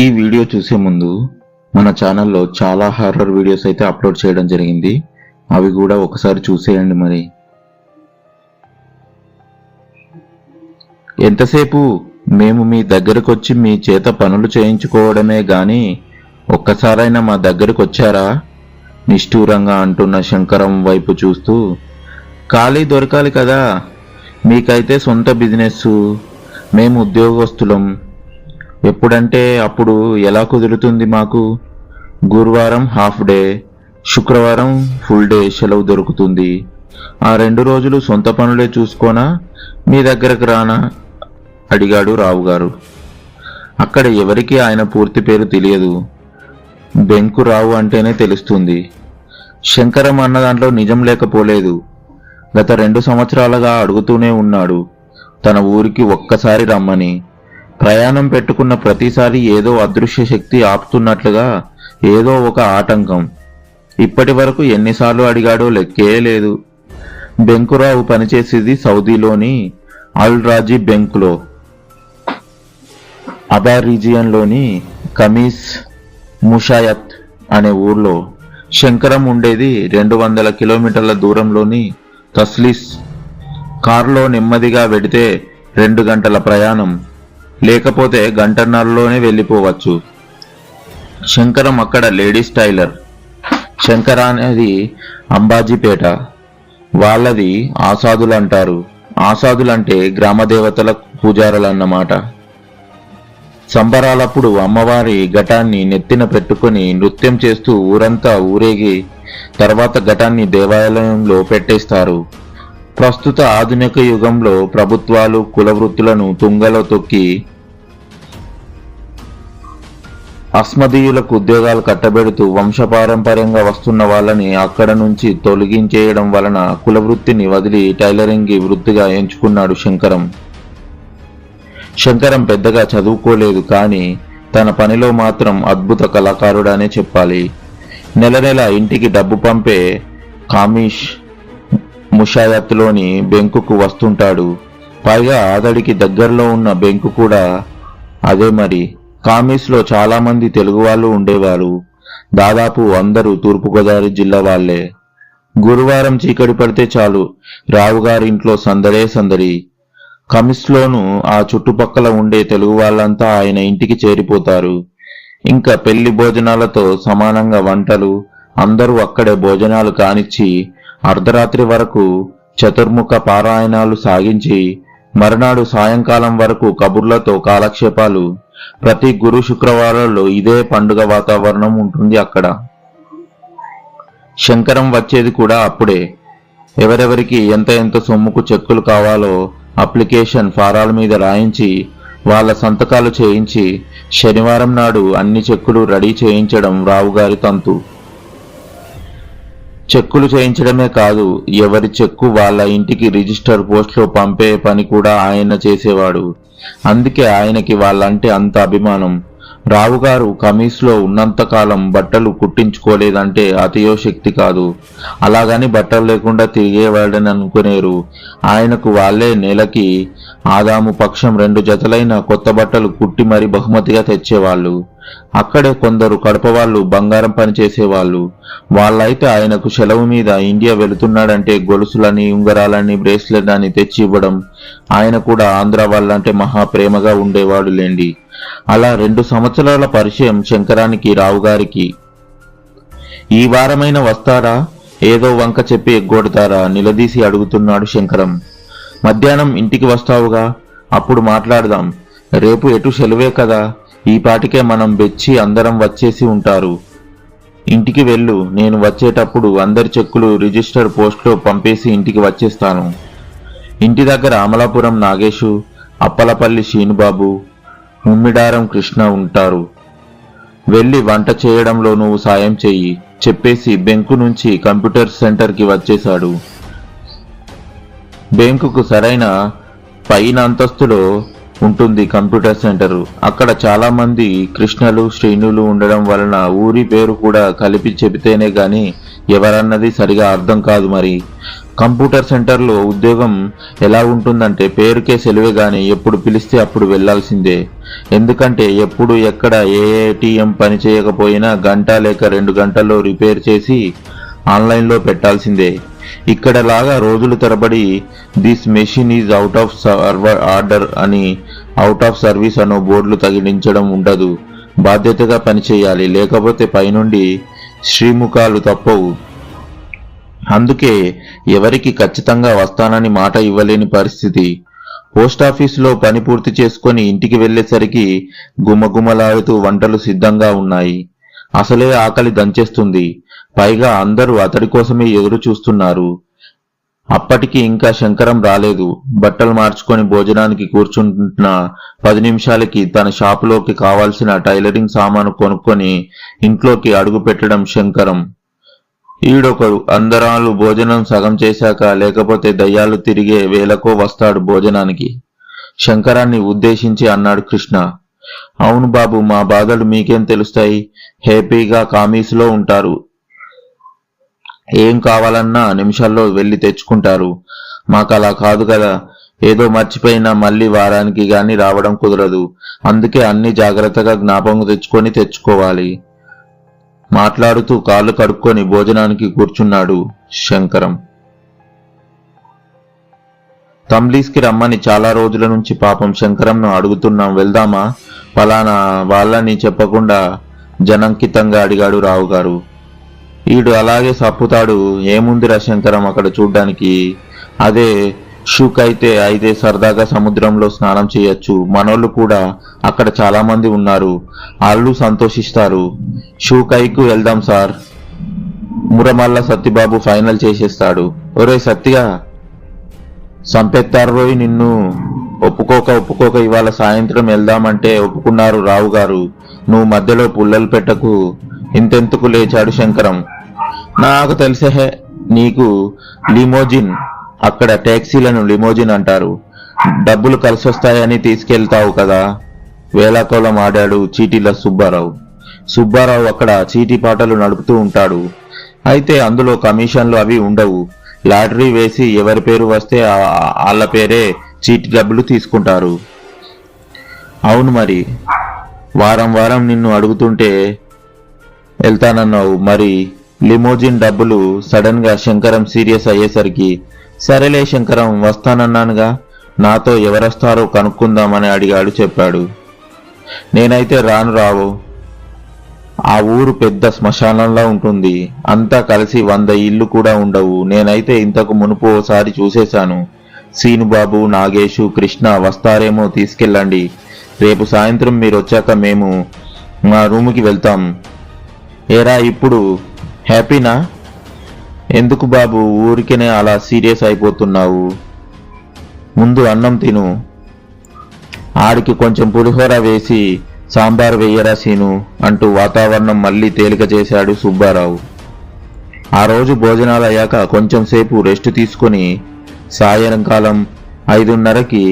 ఈ వీడియో చూసే ముందు మన ఛానల్లో చాలా హారర్ వీడియోస్ అయితే అప్లోడ్ చేయడం జరిగింది. అవి కూడా ఒకసారి చూసేయండి. మరి ఎంతసేపు మేము మీ దగ్గరకు వచ్చి మీ చేత పనులు చేయించుకోవడమే గాని ఒక్కసారైనా మా దగ్గరకు వచ్చారా? నిష్ఠూరంగా అంటున్న శంకరం వైపు చూస్తూ, ఖాళీ దొరకాలి కదా, మీకైతే సొంత బిజినెస్, మేము ఉద్యోగస్తులం, ఎప్పుడంటే అప్పుడు ఎలా కుదురుతుంది మాకు? గురువారం హాఫ్ డే, శుక్రవారం ఫుల్ డే సెలవు దొరుకుతుంది. ఆ 2 రోజులు సొంత పనులే చూసుకోనా, మీ దగ్గరకు రానా? అడిగాడు రావుగారు. అక్కడ ఎవరికి ఆయన పూర్తి పేరు తెలియదు. బెంకురావు అంటేనే తెలుస్తుంది. శంకరం అన్న దాంట్లో నిజం లేకపోలేదు. గత 2 సంవత్సరాలుగా అడుగుతూనే ఉన్నాడు తన ఊరికి ఒక్కసారి రమ్మని. ప్రయాణం పెట్టుకున్న ప్రతిసారి ఏదో అదృశ్య శక్తి ఆపుతున్నట్లుగా ఏదో ఒక ఆటంకం. ఇప్పటి వరకు ఎన్నిసార్లు అడిగాడో లెక్కే లేదు. బెంకురావు పనిచేసేది సౌదీలోని అల్ రాజీ బెంకులో. అబా రీజియన్లోని కమీస్ ముషాయత్ అనే ఊర్లో. శంకరం ఉండేది 200 కిలోమీటర్ల దూరంలోని తస్లీస్. కారులో నెమ్మదిగా వెడితే 2 గంటల ప్రయాణం, లేకపోతే 1.5 గంటలోనే వెళ్ళిపోవచ్చు. శంకరం అక్కడ లేడీస్ టైలర్. శంకర అనేది అంబాజీపేట, వాళ్ళది ఆసాదులు అంటారు. ఆసాదులంటే గ్రామదేవతల పూజారులన్నమాట. సంబరాలప్పుడు అమ్మవారి ఘటాన్ని నెత్తిన పెట్టుకుని నృత్యం చేస్తూ ఊరంతా ఊరేగి తర్వాత ఘటాన్ని దేవాలయంలో పెట్టేస్తారు. ప్రస్తుత ఆధునిక యుగంలో ప్రభుత్వాలు కుల వృత్తులను తుంగలో తొక్కి అస్మదీయులకు ఉద్యోగాలు కట్టబెడుతూ వంశపారంపర్యంగా వస్తున్న వాళ్ళని అక్కడ నుంచి తొలగించేయడం వలన కులవృత్తిని వదిలి టైలరింగ్ వృత్తిగా ఎంచుకున్నాడు శంకరం. శంకరం పెద్దగా చదువుకోలేదు, కానీ తన పనిలో మాత్రం అద్భుత కళాకారుడనే చెప్పాలి. నెల నెల ఇంటికి డబ్బు పంపే కామిష్ ముషాయత్లోని బెంకుకు వస్తుంటాడు. పైగా అతడికి దగ్గరలో ఉన్న బెంకు కూడా అదే. మరి కామిస్లో చాలా మంది తెలుగు వాళ్ళు ఉండేవారు. దాదాపు అందరూ తూర్పుగోదావరి జిల్లా వాళ్లే. గురువారం చీకటి పడితే చాలు రావుగారి ఇంట్లో సందడే సందడి. కమిస్లోనూ ఆ చుట్టుపక్కల ఉండే తెలుగు వాళ్ళంతా ఆయన ఇంటికి చేరిపోతారు. ఇంకా పెళ్లి భోజనాలతో సమానంగా వంటలు. అందరూ అక్కడే భోజనాలు కానిచ్చి అర్ధరాత్రి వరకు చతుర్ముఖ పారాయణాలు సాగించి మరునాడు సాయంకాలం వరకు కబుర్లతో కాలక్షేపాలు. ప్రతి గురు శుక్రవారాల్లో ఇదే పండుగ వాతావరణం ఉంటుంది అక్కడ. శంకరం వచ్చేది కూడా అప్పుడే. ఎవరెవరికి ఎంత సొమ్ముకు చెక్కులు కావాలో అప్లికేషన్ ఫారాల మీద రాయించి వాళ్ళ సంతకాలు చేయించి శనివారం నాడు అన్ని చెక్కులు రెడీ చేయించడం రావుగారి తంతు. చెక్కులు చేయించడమే కాదు, ఎవరి చెక్కు వాళ్ళ ఇంటికి రిజిస్టర్ పోస్ట్లో పంపే పని కూడా ఆయన చేసేవాడు. అందుకే ఆయనకి వాళ్ళంటే అంత అభిమానం. రావుగారు కమీస్లో ఉన్నంతకాలం బట్టలు కుట్టించుకోలేదంటే అతియోశక్తి కాదు. అలాగని బట్టలు లేకుండా తిరిగేవాడని అనుకునేరు. ఆయనకు వాళ్ళే నెలకి ఆదాము పక్షం 2 జతలైన కొత్త బట్టలు కుట్టి మరీ బహుమతిగా తెచ్చేవాళ్ళు. అక్కడే కొందరు కడపవాళ్ళు బంగారం పని చేసేవాళ్ళు. వాళ్ళైతే ఆయనకు సెలవు మీద ఇండియా వెళుతున్నాడంటే గొలుసులని, ఉంగరాలని, బ్రేస్లెట్ అని తెచ్చి ఇవ్వడం. ఆయన కూడా ఆంధ్ర వాళ్ళంటే మహా ప్రేమగా ఉండేవాడు లేండి. అలా 2 సంవత్సరాల పరిచయం శంకరానికి రావుగారికి. ఈ వారమైన వస్తారా, ఏదో వంక చెప్పి ఎగ్గొడతారా నిలదీసి అడుగుతున్నాడు శంకరం. మధ్యాహ్నం ఇంటికి వస్తావుగా, అప్పుడు మాట్లాడదాం. రేపు ఎటు సెలవే కదా, ఈ పాటికే మనం బెచ్చి అందరం వచ్చేసి ఉంటారు. ఇంటికి వెళ్ళు, నేను వచ్చేటప్పుడు అందరి చెక్కులు రిజిస్టర్ పోస్ట్లో పంపేసి ఇంటికి వచ్చేస్తాను. ఇంటి దగ్గర అమలాపురం నాగేశు, అప్పలపల్లి శీనుబాబు, ముమ్మిడారం కృష్ణ ఉంటారు. వెళ్ళి వంట చేయడంలో నువ్వు సాయం చెయ్యి చెప్పేసి బెంకు నుంచి కంప్యూటర్ సెంటర్కి వచ్చేశాడు. బెంకుకు సరైన పైన అంతస్తులో ఉంటుంది కంప్యూటర్ సెంటరు. అక్కడ చాలా మంది కృష్ణలు, శ్రీనులు ఉండడం వలన ఊరి పేరు కూడా కలిపి చెబితేనే గాని ఎవరన్నది సరిగా అర్థం కాదు. మరి కంప్యూటర్ సెంటర్లో ఉద్యోగం ఎలా ఉంటుందంటే పేరుకే సెలవే గాని ఎప్పుడు పిలిస్తే అప్పుడు వెళ్లాల్సిందే. ఎందుకంటే ఎప్పుడు ఎక్కడ ఏ ఏటీఎం పని చేయకపోయినా గంట లేక 2 గంటల్లో రిపేర్ చేసి ఆన్లైన్లో పెట్టాల్సిందే. ఇక్కడ లాగా రోజులు తరబడి this machine is out of server order అని అవుట్ ఆఫ్ సర్వీస్ అనో బోర్డులు తగిలించడం ఉండదు. బాధ్యతగా పనిచేయాలి, లేకపోతే పైనుండి శ్రీముఖాలు తప్పవు. అందుకే ఎవరికి ఖచ్చితంగా వస్తానని మాట ఇవ్వలేని పరిస్థితి. పోస్టాఫీసులో పని పూర్తి చేసుకొని ఇంటికి వెళ్లేసరికి గుమగుమలాడుతూ వంటలు సిద్ధంగా ఉన్నాయి. అసలే ఆకలి దంచేస్తుంది. పైగా అందరూ అతడి కోసమే ఎదురు చూస్తున్నారు. అప్పటికి ఇంకా శంకరం రాలేదు. బట్టలు మార్చుకొని భోజనానికి కూర్చుంటున్న 10 నిమిషాలకి తన షాపులోకి కావాల్సిన టైలరింగ్ సామాను కొనుక్కొని ఇంట్లోకి అడుగు పెట్టడం శంకరం. ఈడొకడు అందరాలు భోజనం సగం చేశాక, లేకపోతే దయ్యాలు తిరిగే వేళకో వస్తాడు భోజనానికి. శంకరాన్ని ఉద్దేశించి అన్నాడు కృష్ణ. అవును బాబు, మా బాధలు మీకేం తెలుస్తాయి? హ్యాపీగా కామీసులో ఉంటారు. ఏం కావాలన్నా నిమిషాల్లో వెళ్ళి తెచ్చుకుంటారు. మాకలా కాదు కదా. ఏదో మర్చిపోయినా మళ్ళీ వారానికి గాని రావడం కుదరదు. అందుకే అన్ని జాగ్రత్తగా జ్ఞాపకం తెచ్చుకోవాలి. మాట్లాడుతూ కాళ్ళు కడుక్కొని భోజనానికి కూర్చున్నాడు శంకరం. తమ్లీస్కి రమ్మని చాలా రోజుల నుంచి పాపం శంకరంను అడుగుతున్నాం, వెళ్దామా? ఫలానా వాళ్ళని చెప్పకుండా జనంకితంగా అడిగాడు రావుగారు. ఈడు అలాగే సప్పుతాడు. ఏముందిరా శంకరం అక్కడ చూడ్డానికి? అదే షూక్ అయితే సరదాగా సముద్రంలో స్నానం చేయొచ్చు. మనోళ్ళు కూడా అక్కడ చాలా మంది ఉన్నారు, వాళ్ళు సంతోషిస్తారు. షూకైకు వెళ్దాం సార్. మురమల్ల సత్తిబాబు ఫైనల్ చేసేస్తాడు. ఒరే సత్తిగా, సంపెత్తారు రోయ్ నిన్ను. ఒప్పుకోక ఇవాళ సాయంత్రం వెళ్దామంటే ఒప్పుకున్నారు రావు గారు. నువ్వు మధ్యలో పుల్లలు పెట్టకు. ఇంతెందుకు లేచాడు శంకరం. నాకు తెలిసే నీకు లిమోజిన్, అక్కడ ట్యాక్సీలను లిమోజిన్ అంటారు, డబ్బులు కలిసొస్తాయని తీసుకెళ్తావు కదా. వేలాకోలం ఆడాడు చీటీల సుబ్బారావు. సుబ్బారావు అక్కడ చీటీ పాటలు నడుపుతూ ఉంటాడు. అయితే అందులో కమిషన్లు అవి ఉండవు. లాటరీ వేసి ఎవరి పేరు వస్తే వాళ్ళ పేరే చీటీ డబ్బులు తీసుకుంటారు. అవును మరి, వారం నిన్ను అడుగుతుంటే వెళ్తానన్నావు. మరి లిమోజిన్ డబ్బులు? సడన్ గా శంకరం సీరియస్ అయ్యేసరికి, సరేలే శంకరం, వస్తానన్నానుగా, నాతో ఎవరొస్తారో కనుక్కుందామని అడిగాడు. చెప్పాడు. నేనైతే రాను రావు. ఆ ఊరు పెద్ద శ్మశానంలా ఉంటుంది. అంతా కలిసి 100 ఇళ్ళు కూడా ఉండవు. నేనైతే ఇంతకు మునుపు ఓసారి చూసేశాను. సీనుబాబు, నాగేశు, కృష్ణ వస్తారేమో, తీసుకెళ్ళండి. రేపు సాయంత్రం మీరొచ్చాక మేము మా రూముకి వెళ్తాం. ఏరా ఇప్పుడు హ్యాపీనా? ఎందుకు బాబు ఊరికేనే అలా సీరియస్ అయిపోతున్నావు? ముందు అన్నం తిను. ఆడికి కొంచెం పులిహోర వేసి సాంబార్ వెయ్యరా సీను అంటూ వాతావరణం మళ్లీ తేలిక చేశాడు సుబ్బారావు. ఆ రోజు భోజనాలయ్యాక కొంచెం సేపు రెస్ట్ తీసుకుని సాయంకాలం 5:30కి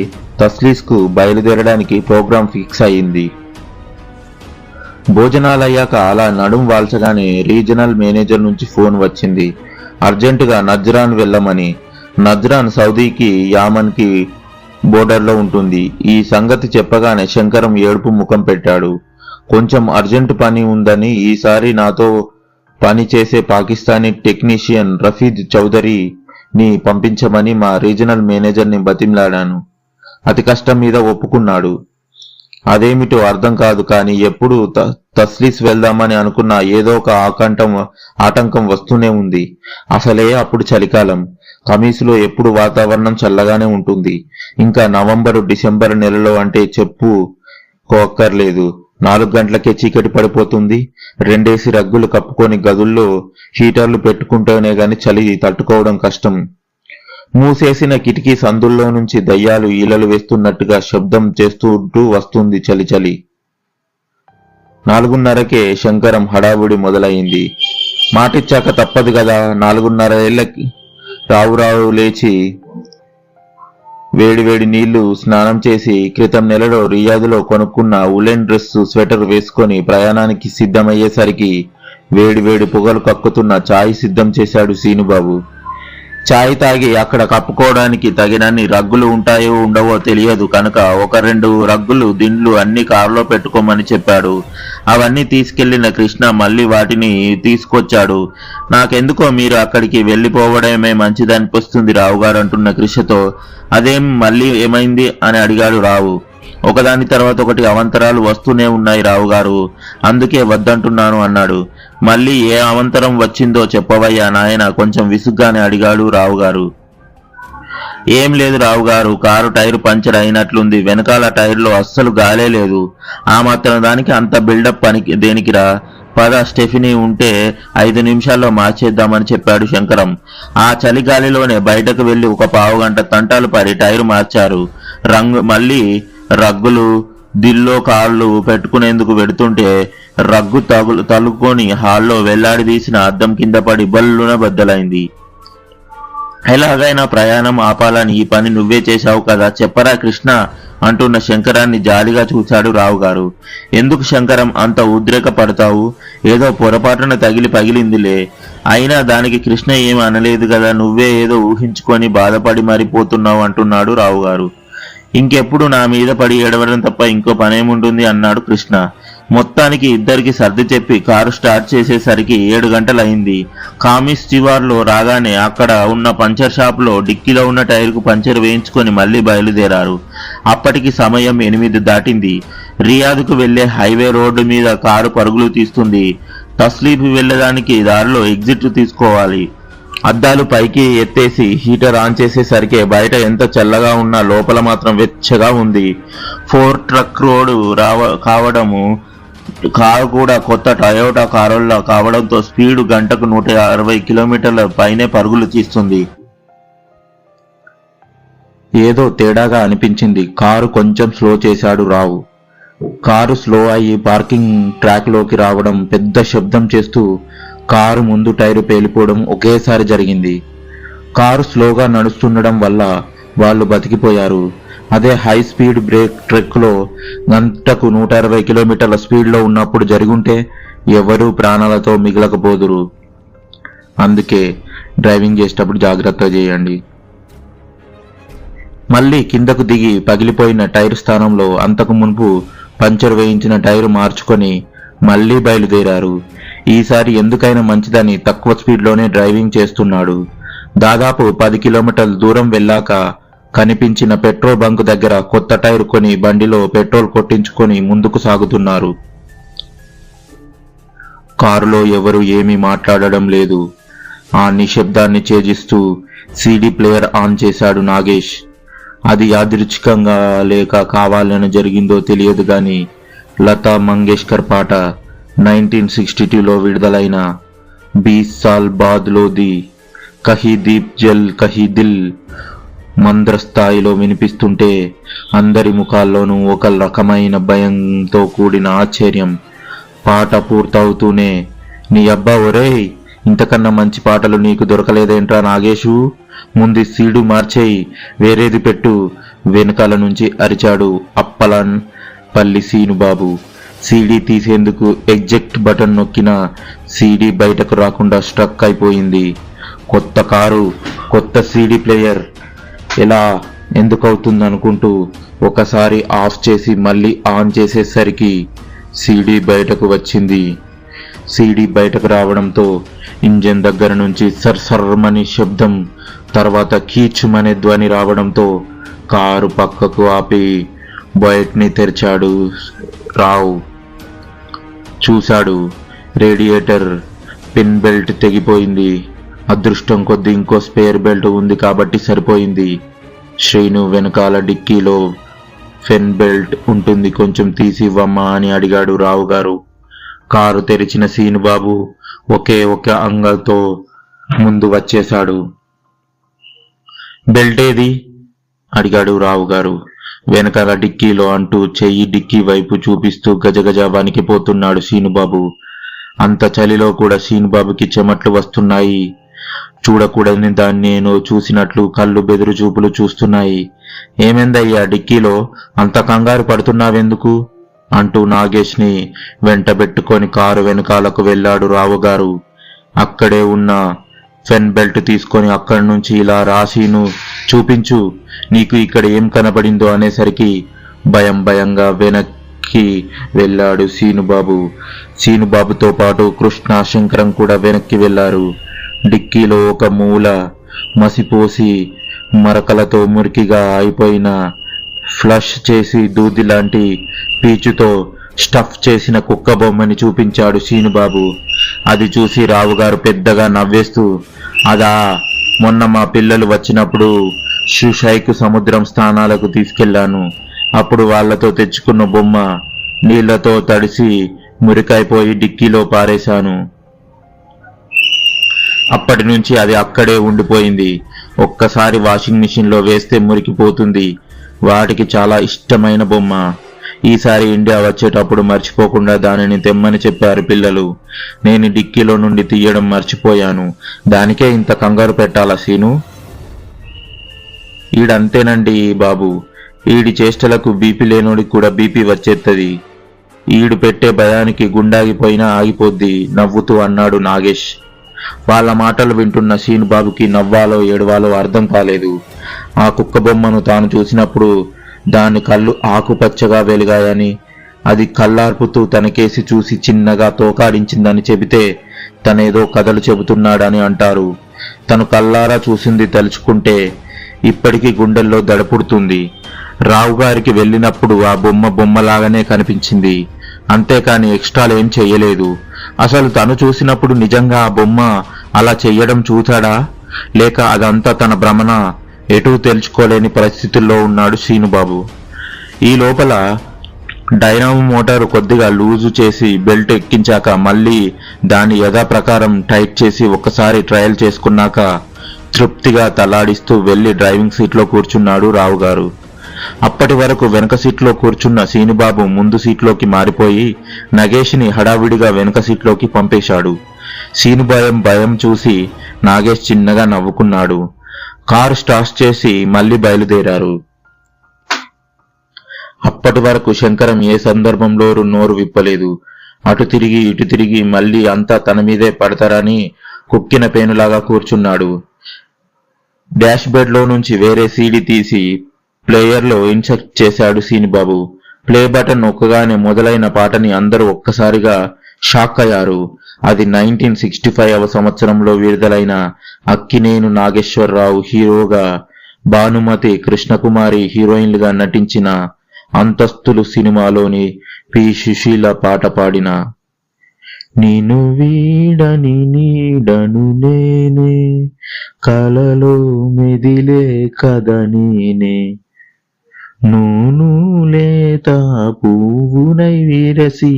తస్లీస్కు బయలుదేరడానికి ప్రోగ్రాం ఫిక్స్ అయింది. భోజనాలయ్యాక అలా నడుం వాల్చగానే రీజనల్ మేనేజర్ నుంచి ఫోన్ వచ్చింది. అర్జెంటుగా నజ్రాన్ వెళ్ళమని. నజ్రాన్ సౌదీకి యామన్కి బోర్డర్లో ఉంటుంది. ఈ సంగతి చెప్పగానే శంకరం ఏడుపు ముఖం పెట్టాడు. కొంచెం అర్జెంటు పని ఉందని ఈసారి నాతో పని చేసే పాకిస్తానీ టెక్నీషియన్ రఫీద్ చౌదరిని పంపించమని మా రీజనల్ మేనేజర్ని బతిమలాడాను. అతి కష్టం మీద ఒప్పుకున్నాడు. అదేమిటో అర్థం కాదు, కానీ ఎప్పుడు తస్లీస్ వెళ్దామని అనుకున్నా ఏదో ఒక ఆటంకం వస్తూనే ఉంది. అసలే అప్పుడు చలికాలం. కమీసులో ఎప్పుడు వాతావరణం చల్లగానే ఉంటుంది. ఇంకా నవంబరు డిసెంబర్ నెలలో అంటే చెప్పుకోక్కర్లేదు. 4 గంటలకే చీకటి పడిపోతుంది. 2 రగ్గులు కప్పుకొని గదుల్లో హీటర్లు పెట్టుకుంటేనే గాని చలి తట్టుకోవడం కష్టం. మూసేసిన కిటికీ సందుల్లో నుంచి దయ్యాలు ఈలలు వేస్తున్నట్టుగా శబ్దం చేస్తుంటూ వస్తుంది చలి. 4:30కే శంకరం హడావుడి మొదలైంది. మాటిచ్చాక తప్పదు కదా. 4:30 ఏళ్లకి రావు లేచి వేడివేడి నీళ్లు స్నానం చేసి క్రితం నెలలో రియాదులో కొనుక్కున్న ఉలెన్ డ్రెస్, స్వెటర్ వేసుకొని ప్రయాణానికి సిద్ధమయ్యేసరికి వేడి వేడి పొగలు కక్కుతున్న ఛాయ్ సిద్ధం చేశాడు సీనుబాబు. ఛాయ్ తాగి అక్కడ కప్పుకోవడానికి తగినన్ని రగ్గులు ఉంటాయో ఉండవో తెలియదు కనుక ఒక 2 రగ్గులు దిండ్లు అన్ని కారులో పెట్టుకోమని చెప్పాడు. అవన్నీ తీసుకెళ్లిన కృష్ణ మళ్ళీ వాటిని తీసుకొచ్చాడు. నాకెందుకో మీరు అక్కడికి వెళ్ళిపోవడమే మంచిదనిపిస్తుంది రావుగారు అంటున్న కృష్ణతో. అదేం మళ్ళీ ఏమైంది అని అడిగాడు రావు. ఒకదాని తర్వాత ఒకటి అవంతరాలు వస్తూనే ఉన్నాయి రావుగారు, అందుకే వద్దంటున్నాను అన్నాడు. మళ్ళీ ఏ అవంతరం వచ్చిందో చెప్పవయ్యా నాయన కొంచెం విసుగ్గానే అడిగాడు రావుగారు. ఏం లేదు రావుగారు, కారు టైరు పంచర్ అయినట్లుంది, వెనకాల టైర్లో అస్సలు గాలే లేదు. ఆ మాత్రం దానికి అంత బిల్డప్ పనికి దేనికిరా, పద స్టెఫినీ ఉంటే 5 నిమిషాల్లో మార్చేద్దామని చెప్పాడు శంకరం. ఆ చలిగాలిలోనే బయటకు వెళ్లి ఒక పావుగంట తంటాలు పడి టైరు మార్చారు. మళ్ళీ రగ్గులు దిల్లో కాళ్ళు పెట్టుకునేందుకు వెడుతుంటే రగ్గు తలుకొని హాల్లో వెళ్లాడిదీసిన అద్దం కింద పడి బల్లున బద్దలైంది. ఎలాగైనా ప్రయాణం ఆపాలని ఈ పని నువ్వే చేశావు కదా, చెప్పరా కృష్ణ అంటున్న శంకరాన్ని జాలిగా చూశాడు రావుగారు. ఎందుకు శంకరం అంత ఉద్రేక పడతావు, ఏదో పొరపాటున తగిలి పగిలిందిలే, అయినా దానికి కృష్ణ ఏం అనలేదు కదా, నువ్వే ఏదో ఊహించుకొని బాధపడి మరిపోతున్నావు అంటున్నాడు రావుగారు. ఇంకెప్పుడు నా మీద పడి ఏడవడం తప్ప ఇంకో పనేముంటుంది అన్నాడు కృష్ణ. మొత్తానికి ఇద్దరికి సర్ది చెప్పి కారు స్టార్ట్ చేసేసరికి 7 గంటలైంది. కామిస్ శివార్లో రాగానే అక్కడ ఉన్న పంచర్ షాప్ లో డిక్కీలో ఉన్న టైర్కు పంచర్ వేయించుకొని మళ్లీ బయలుదేరారు. అప్పటికి సమయం 8 దాటింది. రియాద్కు వెళ్లే హైవే రోడ్డు మీద కారు పరుగులు తీస్తుంది. తస్లీఫ్ వెళ్లడానికి దారిలో ఎగ్జిట్ తీసుకోవాలి. అద్దాలు పైకి ఎత్తేసి హీటర్ ఆన్ చేసేసరికి బయట ఎంత చల్లగా ఉన్నా లోపల మాత్రం వెచ్చగా ఉంది. 4 ట్రక్ రోడ్ కావడము, కారు కూడా కొత్త టయోటా కారులా కావడంతో స్పీడు గంటకు 160 కిలోమీటర్ల పైనే పరుగులు తీస్తుంది. ఏదో తేడాగా అనిపించింది. కారు కొంచెం స్లో చేశాడు రావు. కారు స్లో అయ్యి పార్కింగ్ ట్రాక్ లోకి రావడం, పెద్ద శబ్దం చేస్తూ కారు ముందు టైరు పేలిపోవడం ఒకేసారి జరిగింది. కారు స్లోగా నడుస్తుండడం వల్ల వాళ్ళు బతికిపోయారు. అదే హై స్పీడ్ బ్రేక్ ట్రక్ లో గంటకు 160 కిలోమీటర్ల స్పీడ్ లో ఉన్నప్పుడు జరుగుంటే ఎవరూ ప్రాణాలతో మిగలకపోదురు. అందుకే డ్రైవింగ్ చేసేటప్పుడు జాగ్రత్త చేయండి. మళ్ళీ కిందకు దిగి పగిలిపోయిన టైర్ స్థానంలో అంతకు మునుపు పంచర్ వేయించిన టైరు మార్చుకొని మళ్లీ బయలుదేరారు. ఈసారి ఎందుకైనా మంచిదని తక్కువ స్పీడ్లోనే డ్రైవింగ్ చేస్తున్నాడు. దాదాపు 10 కిలోమీటర్ల దూరం వెళ్ళాక కనిపించిన పెట్రోల్ బంక్ దగ్గర కొత్త టైర్ కొని బండిలో పెట్రోల్ కొట్టించుకొని ముందుకు సాగుతున్నారు. కారులో ఎవరు ఏమీ మాట్లాడడం లేదు. ఆ నిశ్శబ్దాన్ని ఛేదిస్తూ సీడీ ప్లేయర్ ఆన్ చేశాడు నాగేష్. అది యాదృచ్ఛికంగా లేక కావాలని జరిగిందో తెలియదు గాని లతా మంగేష్కర్ పాట 1962లో విడుదలైన 20 సాల్ బాద్ లోది కహీ దీప్ జల్ కహీ దిల్ మంద్రస్థాయిలో వినిపిస్తుంటే అందరి ముఖాల్లోనూ ఒక రకమైన భయంతో కూడిన ఆశ్చర్యం. పాట పూర్తవుతూనే నీ అబ్బా ఒరేయ్, ఇంతకన్నా మంచి పాటలు నీకు దొరకలేదేంట్రా నాగేశు, ముందు సీడు మార్చేయి, వేరేది పెట్టు, వెనకాల నుంచి అరిచాడు అప్పలాన్ పల్లి సీనుబాబు. సీడీ తీసేందుకు ఎగ్జెక్ట్ బటన్ నొక్కినా సీడీ బయటకు రాకుండా స్ట్రక్ అయిపోయింది. కొత్త కారు, కొత్త సీడీ ప్లేయర్, ఎలా ఎందుకవుతుందనుకుంటూ ఒకసారి ఆఫ్ చేసి మళ్ళీ ఆన్ చేసేసరికి సీడీ బయటకు వచ్చింది. సీడీ బయటకు రావడంతో ఇంజన్ దగ్గర నుంచి సర్సర్మని శబ్దం, తర్వాత కీచుమనే ధ్వని రావడంతో కారు పక్కకు ఆపి బయట్ని తెరిచాడు రావు. చూశాడు, రేడియేటర్ పిన్ బెల్ట్ తెగిపోయింది. అదృష్టం కొద్దీ ఇంకో స్పేర్ బెల్ట్ ఉంది కాబట్టి సరిపోయింది. శ్రీను వెనకాల డిక్కీలో ఫెన్ బెల్ట్ ఉంటుంది, కొంచెం తీసి ఇవ్వమ్మా అని అడిగాడు రావు గారు. కారు తెరిచిన సీనుబాబు ఒకే ఒక అంగతో ముందు వచ్చేశాడు. బెల్ట్ ఏది అడిగాడు రావు గారు. వెనకాల డిక్కీలో అంటూ చెయ్యి డిక్కీ వైపు చూపిస్తూ గజగజ వణికిపోతున్నాడు సీనుబాబు. అంత చలిలో కూడా సీనుబాబుకి చెమట్లు వస్తున్నాయి. చూడకూడని దాన్ని నేను చూసినట్లు కళ్ళు బెదురు చూపులు చూస్తున్నాయి. ఏమైందయ్యా డిక్కీలో, అంత కంగారు పడుతున్నావెందుకు అంటూ నాగేష్ని వెంటబెట్టుకొని కారు వెనకాలకు వెళ్ళాడు రావుగారు. అక్కడే ఉన్న పెన్ బెల్ట్ తీసుకొని అక్కడి నుంచి ఇలా రాశీను చూపించు, నీకు ఇక్కడ ఏం కనబడిందో అనేసరికి భయంగా వెనక్కి వెళ్ళాడు సీనుబాబు. సీనుబాబుతో పాటు కృష్ణ, శంకరం కూడా వెనక్కి వెళ్లారు. డిక్కీలో ఒక మూల మసిపోసి మరకలతో మురికిగా అయిపోయిన ఫ్లష్ చేసి దూది లాంటి పీచుతో స్టఫ్ చేసిన కుక్క బొమ్మని చూపించాడు సీనుబాబు. అది చూసి రావుగారు పెద్దగా నవ్వేస్తూ, అదా మొన్న మా పిల్లలు వచ్చినప్పుడు షుషైకు సముద్రం స్థానాలకు తీసుకెళ్లాను. అప్పుడు వాళ్లతో తెచ్చుకున్న బొమ్మ నీళ్లతో తడిసి మురికైపోయి డిక్కీలో పారేశాను. అప్పటి నుంచి అది అక్కడే ఉండిపోయింది. ఒక్కసారి వాషింగ్ మిషన్లో వేస్తే మురికిపోతుంది. వాటికి చాలా ఇష్టమైన బొమ్మ. ఈసారి ఇండియా వచ్చేటప్పుడు మర్చిపోకుండా దానిని తెమ్మని చెప్పారు పిల్లలు. నేను డిక్కీలో నుండి తీయడం మర్చిపోయాను. దానికే ఇంత కంగారు పెట్టాలా సీను? ఈడంతేనండి బాబు. ఈడి చేష్టలకు బీపీ లేనోడికి కూడా బీపీ వచ్చేత్తది. ఈడు పెట్టే భయానికి గుండాగిపోయినా ఆగిపోద్ది నవ్వుతూ అన్నాడు నాగేష్. వాళ్ళ మాటలు వింటున్న సీనుబాబుకి నవ్వాలో ఏడవాలో అర్థం కాలేదు. ఆ కుక్క బొమ్మను తాను చూసినప్పుడు దాని కళ్ళు ఆకుపచ్చగా వెలిగాయని, అది కళ్ళార్పుతూ తనకేసి చూసి చిన్నగా తోకాడించిందని చెబితే తనేదో కథలు చెబుతున్నాడని అంటారు. తను కళ్ళారా చూసింది తలుచుకుంటే ఇప్పటికీ గుండెల్లో దడపుడుతుంది. రావుగారికి వెళ్ళినప్పుడు ఆ బొమ్మలాగానే కనిపించింది. అంతేకాని ఎక్స్ట్రాలేం చెయ్యలేదు. అసలు తను చూసినప్పుడు నిజంగా ఆ బొమ్మ అలా చెయ్యడం చూశాడా, లేక అదంతా తన భ్రమణ? ఎటూ తెలుసుకోలేని పరిస్థితుల్లో ఉన్నాడు సీనుబాబు. ఈ లోపల డైనామో మోటారు కొద్దిగా లూజు చేసి బెల్ట్ ఎక్కించాక మళ్ళీ దాని యథాప్రకారం టైట్ చేసి ఒక్కసారి ట్రయల్ చేసుకున్నాక తృప్తిగా తలాడిస్తూ వెళ్లి డ్రైవింగ్ సీట్లో కూర్చున్నాడు రావుగారు. అప్పటి వరకు వెనక సీట్లో కూర్చున్న సీనుబాబు ముందు సీట్లోకి మారిపోయి నగేష్ని హడావిడిగా వెనక సీట్లోకి పంపేశాడు. భయం చూసి నాగేష్ చిన్నగా నవ్వుకున్నాడు. కారు స్టార్ట్ చేసి మళ్లీ బయలుదేరారు. అప్పటి వరకు శంకరం ఏ సందర్భంలో నోరు విప్పలేదు. అటు తిరిగి ఇటు తిరిగి మళ్లీ అంతా తన మీదే పడతారని కుక్కిన పేనులాగా కూర్చున్నాడు. డాష్ బెడ్ లో నుంచి వేరే సీడీ తీసి ప్లేయర్లో ఇన్సర్ట్ చేశాడు సీనుబాబు. ప్లే బటన్ నొక్కగానే మొదలైన పాటని అందరూ ఒక్కసారిగా షాక్ అయ్యారు. అది 1965వ సంవత్సరంలో విడుదలైన అక్కినేని నాగేశ్వరరావు హీరోగా, భానుమతి, కృష్ణకుమారి హీరోయిన్లుగా నటించిన అంతస్తులు సినిమాలోని పి. సుశీల పాట పాడిన నిన్ను వీడని నీడను నేనే, కలలో మెదిలే కథ నేనే, నూను లేత పువ్వునై విరసి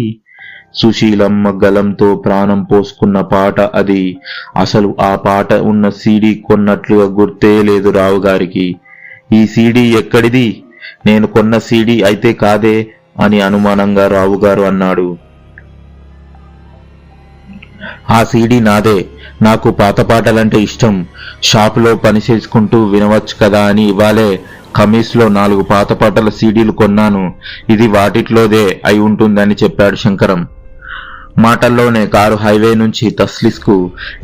సుశీలమ్మ గలంతో ప్రాణం పోసుకున్న పాట అది. అసలు ఆ పాట ఉన్న సీడీ కొన్నట్లుగా గుర్తే లేదు రావు గారికి. ఈ సీడీ ఎక్కడిది? నేను కొన్న సీడీ అయితే కాదే అని అనుమానంగా రావుగారు అన్నాడు. ఆ సీడీ నాదే. నాకు పాత పాటలంటే ఇష్టం. షాపులో పని చేసుకుంటూ వినవచ్చు కదా అని ఇవాళే ఖమీస్లో 4 పాత పాటల సీడీలు కొన్నాను. ఇది వాటిట్లోదే అయి ఉంటుందని చెప్పాడు శంకరం. మాటల్లోనే కారు హైవే నుంచి తస్లిస్కు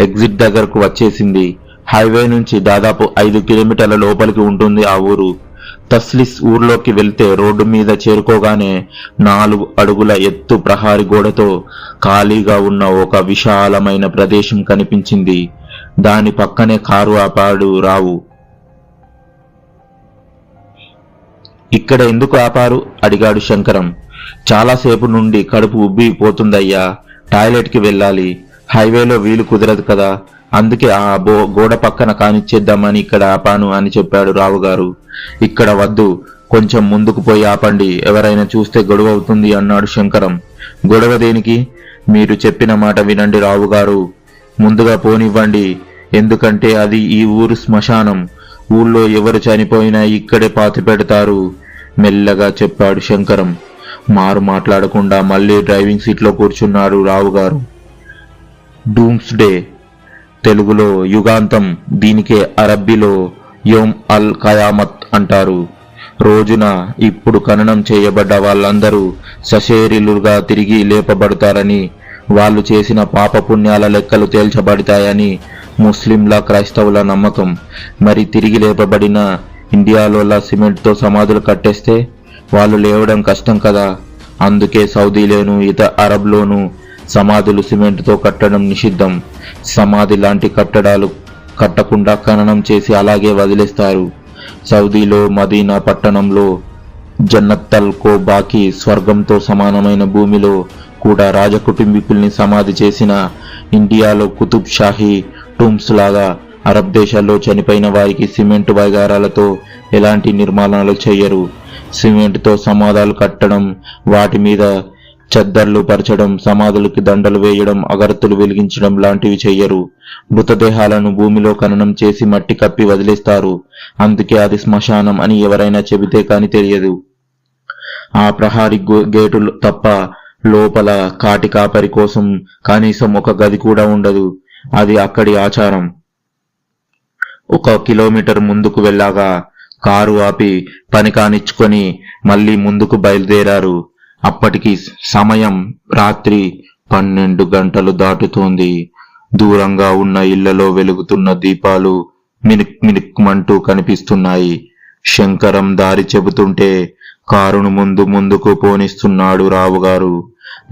ఎగ్జిట్ దగ్గరకు వచ్చేసింది. హైవే నుంచి దాదాపు 5 కిలోమీటర్ల లోపలికి ఉంటుంది ఆ ఊరు. తస్లిస్ ఊర్లోకి వెళ్తే రోడ్డు మీద చేరుకోగానే 4 అడుగుల ఎత్తు ప్రహారీ గోడతో ఖాళీగా ఉన్న ఒక విశాలమైన ప్రదేశం కనిపించింది. దాని పక్కనే కారు ఆపాడు రావు. ఇక్కడ ఎందుకు ఆపారు? అడిగాడు శంకరం. చాలాసేపు నుండి కడుపు ఉబ్బిపోతుందయ్యా, టాయిలెట్ కి వెళ్ళాలి. హైవేలో వీలు కుదరదు కదా, అందుకే ఆ గోడ పక్కన కానిచ్చేద్దామని ఇక్కడ ఆపాను అని చెప్పాడు రావుగారు. ఇక్కడ వద్దు, కొంచెం ముందుకు పోయి ఆపండి, ఎవరైనా చూస్తే గొడవ అవుతుంది అన్నాడు శంకరం. గొడవ దేనికి? మీరు చెప్పిన మాట వినండి రావుగారు, ముందుగా పోనివ్వండి. ఎందుకంటే అది ఈ ఊరు శ్మశానం. ఊళ్ళో ఎవరు చనిపోయినా ఇక్కడే పాతి పెడతారు మెల్లగా చెప్పాడు శంకరం. మారు మాట్లాడకుండా మళ్లీ డ్రైవింగ్ సీట్లో కూర్చున్నాడు రావుగారు. డూమ్స్ డే, తెలుగులో యుగాంతం, దీనికే అరబ్బీలో యోమ్ అల్ ఖయామత్ అంటారు. రోజున ఇప్పుడు ఖననం చేయబడ్డ వాళ్ళందరూ సశరీరులుగా తిరిగి లేపబడతారని, వాళ్ళు చేసిన పాపపుణ్యాల లెక్కలు తేల్చబడతాయని ముస్లింల క్రైస్తవుల నమ్మకం. మరి తిరిగి లేపబడిన ఇండియాలోలా సిమెంట్తో సమాధులు కట్టేస్తే వాళ్ళు లేవడం కష్టం కదా. అందుకే సౌదీలోను ఇతర అరబ్లోను సమాధులు సిమెంట్తో కట్టడం నిషిద్ధం. సమాధి లాంటి కట్టడాలు కట్టకుండా ఖననం చేసి అలాగే వదిలేస్తారు. సౌదీలో మదీనా పట్టణంలో జన్నత్తల్ కో బాకి స్వర్గంతో సమానమైన భూమిలో కూడా రాజకుటుంబీకుల్ని సమాధి చేసిన, ఇండియాలో కుతుబ్ షాహీ టూమ్స్ లాగా అరబ్ దేశాల్లో చనిపోయిన వారికి సిమెంట్ వైగారాలతో ఎలాంటి నిర్మాణాలు చేయరు. సిమెంట్తో సమాధాలు కట్టడం, వాటి మీద చద్దర్లు పరచడం, సమాధులకి దండలు వేయడం, అగరత్తులు వెలిగించడం లాంటివి చెయ్యరు. మృతదేహాలను భూమిలో ఖననం చేసి మట్టి కప్పి వదిలేస్తారు. అందుకే అది శ్మశానం అని ఎవరైనా చెబితే కాని తెలియదు. ఆ ప్రహారీ గేటులు తప్ప లోపల కాటి కాపరి కోసం కనీసం ఒక గది కూడా ఉండదు. అది అక్కడి ఆచారం. 1 కిలోమీటర్ ముందుకు వెళ్ళాగా కారు ఆపి పని కానిచ్చుకొని మళ్ళీ ముందుకు బయలుదేరారు. అప్పటికి సమయం రాత్రి 12 గంటలు దాటుతోంది. దూరంగా ఉన్న ఇళ్లలో వెలుగుతున్న దీపాలు మినుక్ మినుక్మంటూ కనిపిస్తున్నాయి. శంకరం దారి చెబుతుంటే కారును ముందుకు పోనిస్తున్నాడు రావుగారు.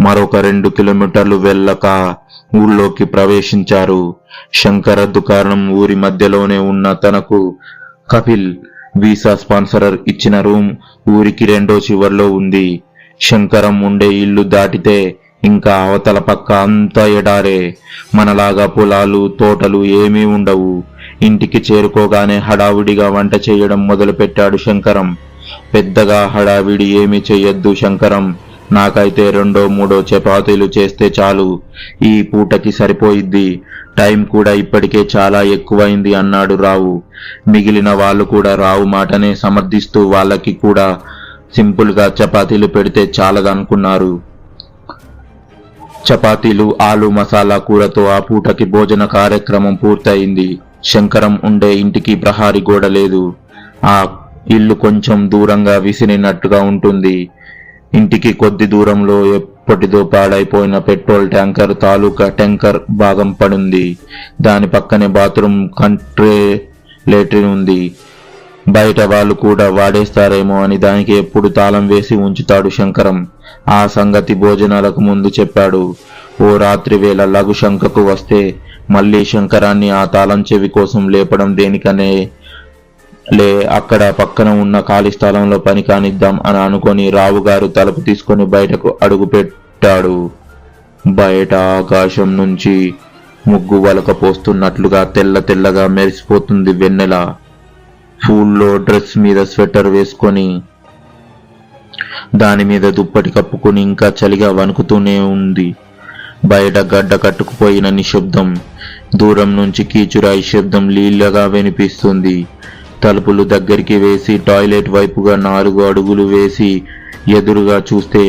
మరొక 2 కిలోమీటర్లు వెళ్ళక ఊళ్ళోకి ప్రవేశించారు. శంకర దుకాణం ఊరి మధ్యలోనే ఉన్న తనకు కపిల్ వీసా స్పాన్సరర్ ఇచ్చిన రూమ్ ఊరికి రెండో చివర్లో ఉంది. శంకరం ఉండే ఇల్లు దాటితే ఇంకా అవతల పక్క అంతా ఎడారే. మనలాగా పొలాలు తోటలు ఏమీ ఉండవు. ఇంటికి చేరుకోగానే హడావిడిగా వంట చేయడం మొదలుపెట్టాడు శంకరం. పెద్దగా హడావిడి ఏమీ చెయ్యొద్దు శంకరం, నాకైతే 2-3 చపాతీలు చేస్తే చాలు, ఈ పూటకి సరిపోయిద్ది, టైం కూడా ఇప్పటికే చాలా ఎక్కువైంది అన్నాడు రావు. మిగిలిన వాళ్ళు కూడా రావు మాటనే సమర్థిస్తూ వాళ్ళకి కూడా సింపుల్ గా చపాతీలు పెడితే చాలదనుకున్నారు. చపాతీలు ఆలు మసాలా కూరతో ఆ పూటకి భోజన కార్యక్రమం పూర్తయింది. శంకరం ఉండే ఇంటికి ప్రహారీ గోడ లేదు. ఆ ఇల్లు కొంచెం దూరంగా విసిరినట్టుగా ఉంటుంది. ఇంటికి కొద్ది దూరంలో ఎప్పటిదో పాడైపోయిన పెట్రోల్ ట్యాంకర్ తాలూకా ట్యాంకర్ భాగం పడుంది. దాని పక్కనే బాత్రూమ్ కంట్రే లేట్రిన్ ఉంది. బయట వాళ్ళు కూడా వాడేస్తారేమో అని దానికి ఎప్పుడు తాళం వేసి ఉంచుతాడు శంకరం. ఆ సంగతి భోజనాలకు ముందు చెప్పాడు. ఓ రాత్రి వేళ లఘు శంకకు వస్తే మళ్ళీ శంకరాన్ని ఆ తాళం చెవి కోసం లేపడం దేనికనే అక్కడ పక్కన ఉన్న ఖాళీ స్థలంలో పని కానిద్దాం అని అనుకొని రావుగారు తలుపు తీసుకొని బయటకు అడుగు పెట్టాడు. బయట ఆకాశం నుంచి ముగ్గు వలక పోస్తున్నట్లుగా తెల్లగా మెరిసిపోతుంది వెన్నెల. ఫూల్లో డ్రెస్ మీద స్వెటర్ వేసుకొని దాని మీద దుప్పటి కప్పుకొని ఇంకా చలిగా వణుకుతూనే ఉంది. బయట గడ్డ కట్టుకుపోయిన నిశ్శబ్దం. దూరం నుంచి కీచురాయి శబ్దం లీలగా వినిపిస్తుంది. తలుపులు దగ్గరికి వేసి టాయిలెట్ వైపుగా 4 అడుగులు వేసి ఎదురుగా చూస్తే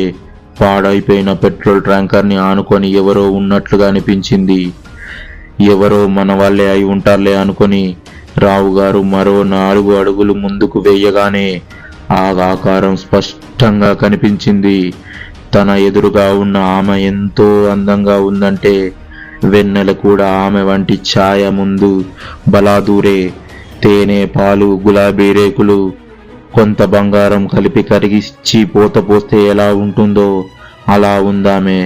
పాడైపోయిన పెట్రోల్ ట్యాంకర్ని ఆనుకొని ఎవరో ఉన్నట్లుగా అనిపించింది. ఎవరో మన వాళ్ళే అయి ఉంటారులే అనుకొని రావుగారు మరో 4 అడుగులు ముందుకు వేయగానే ఆ ఆకారం స్పష్టంగా కనిపించింది. తన ఎదురుగా ఉన్న ఆమె ఎంతో అందంగా ఉందంటే వెన్నెల కూడా ఆమె వంటి ఛాయ ముందు బలాదూరే. తేనె, పాలు, గులాబీ రేకులు, కొంత బంగారం కలిపి కరిగిచ్చి పోత పోస్తే ఎలా ఉంటుందో అలా ఉందామె.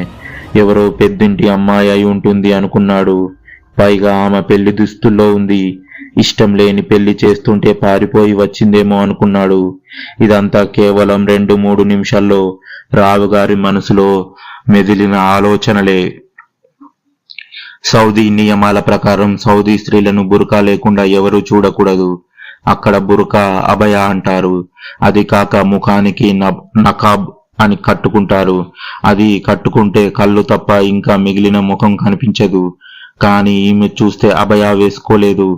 ఎవరో పెద్దింటి అమ్మాయి అయి ఉంటుంది అనుకున్నాడు. పైగా ఆమె పెళ్లి దుస్తుల్లో ఉంది. ఇష్టం లేని పెళ్లి చేస్తుంటే పారిపోయి వచ్చిందేమో అనుకున్నాడు. ఇదంతా కేవలం 2-3 నిమిషాల్లో రావుగారి మనసులో మెదిలిన ఆలోచనలే. సౌదీ నియమాల ప్రకారం సౌదీ స్త్రీలను బురకా లేకుండా ఎవరూ చూడకూడదు. అక్కడ బురకా అభయ అంటారు. అది కాక ముఖానికి నకాబ్ అని కట్టుకుంటారు. అది కట్టుకుంటే కళ్ళు తప్ప ఇంకా మిగిలిన ముఖం కనిపించదు. కానీ ఈమె చూస్తే అభయ వేసుకోలేదు,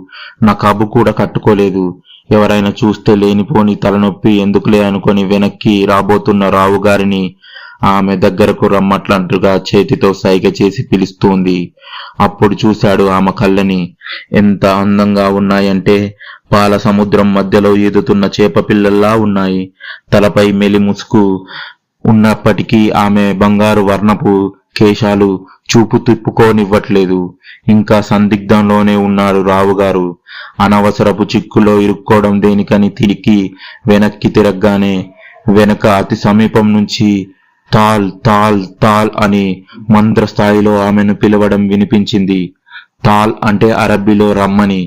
నకాబు కూడా కట్టుకోలేదు. ఎవరైనా చూస్తే లేనిపోని తలనొప్పి ఎందుకులే అనుకొని వెనక్కి రాబోతున్న రావుగారిని ఆమె దగ్గరకు రమ్మట్లంటుగా చేతితో సైగ చేసి పిలుస్తోంది. అప్పుడు చూశాడు ఆమె కళ్ళని. ఎంత అందంగా ఉన్నాయంటే పాల సముద్రం మధ్యలో ఈదుతున్న చేప పిల్లల్లా ఉన్నాయి. తలపై మెలి ముసుగు ఉన్నప్పటికీ ఆమె బంగారు వర్ణపు కేశాలు చూపు తిప్పుకోనివ్వట్లేదు. ఇంకా సందిగ్ధంలోనే ఉన్నారు రావుగారు. అనవసరపు చిక్కులో ఇరుక్కోవడం దేనికని తిరిగి వెనక్కి తిరగగానే వెనక అతి సమీపం నుంచి తాల్ తాల్ తాల్ అని మంత్ర స్థాయిలో ఆమెను పిలవడం వినిపించింది. తాల్ అంటే అరబ్బీలో రమ్మని.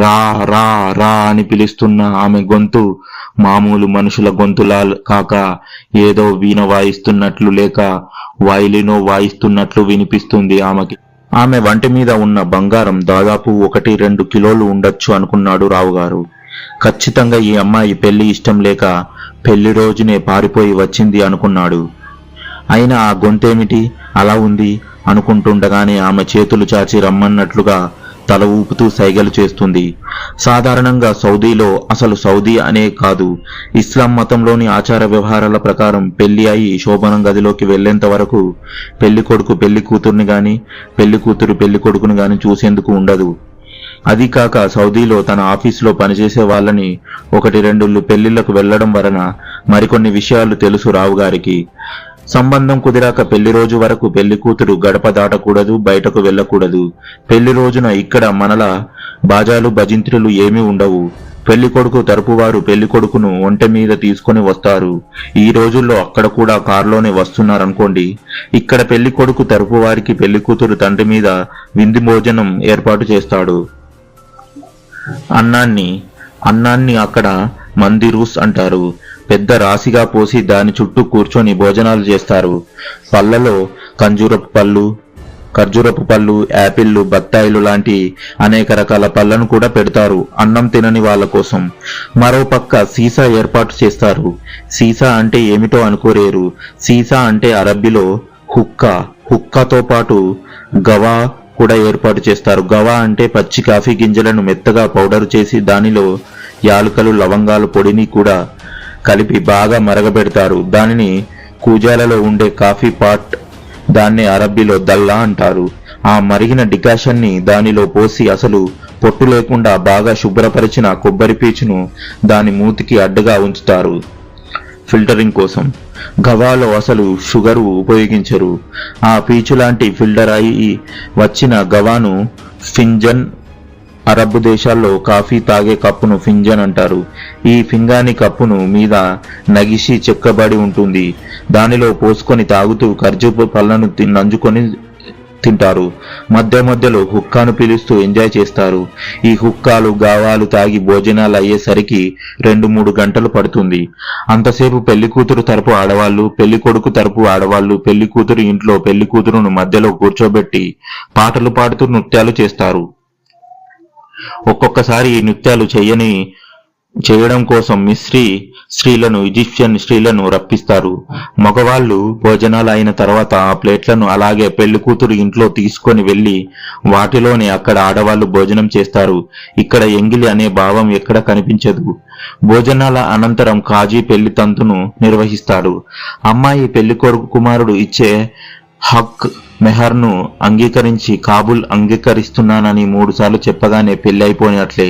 రా రా రా అని పిలుస్తున్న ఆమె గొంతు మామూలు మనుషుల గొంతులా కాక ఏదో వీణ వాయిస్తున్నట్లు లేక వయలినో వాయిస్తున్నట్లు వినిపిస్తుంది ఆమెకి. ఆమె వంటి మీద ఉన్న బంగారం దాదాపు 1-2 కిలోలు ఉండొచ్చు అనుకున్నాడు రావుగారు. ఖచ్చితంగా ఈ అమ్మాయి పెళ్లి ఇష్టం లేక పెళ్లి రోజునే పారిపోయి వచ్చింది అనుకున్నాడు. అయినా ఆ గొంతేమిటి అలా ఉంది అనుకుంటుండగానే ఆమె చేతులు చాచి రమ్మన్నట్లుగా తల ఊపుతూ సైగలు చేస్తుంది. సాధారణంగా సౌదీలో, అసలు సౌదీ అనే కాదు, ఇస్లాం మతంలోని ఆచార వ్యవహారాల ప్రకారం పెళ్లి అయి శోభనం గదిలోకి వెళ్లేంత వరకు పెళ్లి కొడుకు పెళ్లి కూతుర్ని గాని పెళ్లి కూతురు పెళ్లి కొడుకుని గాని చూసేందుకు ఉండదు. అది కాక సౌదీలో తన ఆఫీసులో పనిచేసే వాళ్ళని 1-2 పెళ్లిళ్లకు వెళ్లడం వలన మరికొన్ని విషయాలు తెలుసు రావుగారికి. సంబంధం కుదిరాక పెళ్లి రోజు వరకు పెళ్లి కూతురు గడప దాటకూడదు, బయటకు వెళ్లకూడదు. పెళ్లి రోజున ఇక్కడ మనలా బాజాలు భజింత్రులు ఏమీ ఉండవు. పెళ్లి కొడుకు తరపు వారు పెళ్లి కొడుకును ఒంటె మీద తీసుకుని వస్తారు. ఈ రోజుల్లో అక్కడ కూడా కారులోనే వస్తున్నారనుకోండి. ఇక్కడ పెళ్లి కొడుకు తరపు వారికి పెళ్లి కూతురు తండ్రి మీద విందు భోజనం ఏర్పాటు చేస్తాడు. అన్నాన్ని అక్కడ మందిరూస్ అంటారు. పెద్ద రాశిగా పోసి దాని చుట్టూ కూర్చొని భోజనాలు చేస్తారు. పళ్ళలో ఖర్జూరపు పళ్ళు, యాపిళ్లు, బత్తాయిలు లాంటి అనేక రకాల పళ్ళను కూడా పెడతారు అన్నం తినని వాళ్ళ కోసం. మరోపక్క సీసా ఏర్పాటు చేస్తారు. సీసా అంటే ఏమిటో అనుకోరేరు. సీసా అంటే అరబ్బీలో హుక్కాతో పాటు గవా కూడా ఏర్పాటు చేస్తారు. గవా అంటే పచ్చి కాఫీ గింజలను మెత్తగా పౌడరు చేసి దానిలో యాలుకలు, లవంగాలు పొడిని కూడా కలిపి బాగా మరగబెడతారు. దానిని కూజాలలో ఉండే కాఫీ పాట్, దాన్నే అరబ్బీలో దల్లా అంటారు. ఆ మరిగిన డికాషన్ ని దానిలో పోసి అసలు పొట్టు లేకుండా బాగా శుభ్రపరిచిన కొబ్బరి పీచును దాని మూతికి అడ్డుగా ఉంచుతారు ఫిల్టరింగ్ కోసం. గవాలో అసలు షుగరు ఉపయోగించరు. ఆ పీచు లాంటి ఫిల్టర్ అయి వచ్చిన గవాను ఫింజన్, అరబ్ దేశాల్లో కాఫీ తాగే కప్పును ఫింజన్ అంటారు. ఈ ఫింగాని కప్పును మీద నగిషి చెక్కబడి ఉంటుంది. దానిలో పోసుకొని తాగుతూ ఖర్జూపు పళ్ళను నంజుకొని తింటారు. మధ్య మధ్యలో హుక్కాను పిలుస్తూ ఎంజాయ్ చేస్తారు. ఈ హుక్కాలు, గావాలు తాగి భోజనాలు అయ్యేసరికి 2-3 గంటలు పడుతుంది. అంతసేపు పెళ్లి కూతురు తరపు ఆడవాళ్లు, పెళ్లి కొడుకు తరపు ఆడవాళ్లు పెళ్లి కూతురు ఇంట్లో పెళ్లి కూతురును మధ్యలో కూర్చోబెట్టి పాటలు పాడుతూ నృత్యాలు చేస్తారు. ఒక్కొక్కసారి ఈ నృత్యాలు చేయడం కోసం మిస్రీ స్త్రీలను, ఈజిప్షియన్ స్త్రీలను రప్పిస్తారు. మగవాళ్లు భోజనాలు అయిన తర్వాత ఆ ప్లేట్లను అలాగే పెళ్లి కూతురు ఇంట్లో తీసుకొని వెళ్లి వాటిలోనే అక్కడ ఆడవాళ్లు భోజనం చేస్తారు. ఇక్కడ ఎంగిలి అనే భావం ఎక్కడ కనిపించదు. భోజనాల అనంతరం కాజీ పెళ్లి తంతును నిర్వహిస్తాడు. అమ్మాయి పెళ్లి కొడుకు కుమారుడు ఇచ్చే హక్ మెహర్ను అంగీకరించి కాబుల్ అంగీకరిస్తున్నానని 3 సార్లు చెప్పగానే పెళ్లి అయిపోయినట్లే.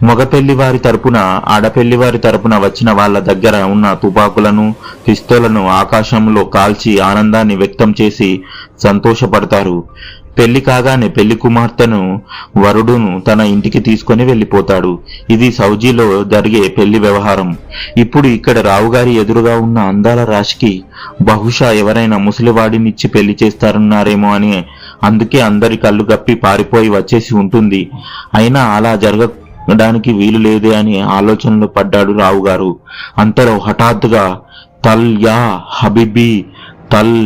మగ పెళ్లివారి తరపున, ఆడపెళ్లివారి తరపున వచ్చిన వాళ్ళ దగ్గర ఉన్న తుపాకులను, పిస్తోలను ఆకాశంలో కాల్చి ఆనందాన్ని వ్యక్తం చేసి సంతోషపడతారు. పెళ్లి కాగానే పెళ్లి కుమార్తెను వరుడును తన ఇంటికి తీసుకొని వెళ్లిపోతాడు. ఇది సౌదీలో జరిగే పెళ్లి వ్యవహారం. ఇప్పుడు ఇక్కడ రావుగారి ఎదురుగా ఉన్న అందాల రాశికి బహుశా ఎవరైనా ముసలివాడినిచ్చి పెళ్లి చేస్తారన్నారేమో అని, అందుకే అందరి కళ్ళు గప్పి పారిపోయి వచ్చేసి ఉంటుంది. అయినా అలా జరగడానికి వీలు లేదే అని ఆలోచనలో పడ్డాడు రావుగారు. అంతలో హఠాత్తుగా తల్ యా హబీబీ తల్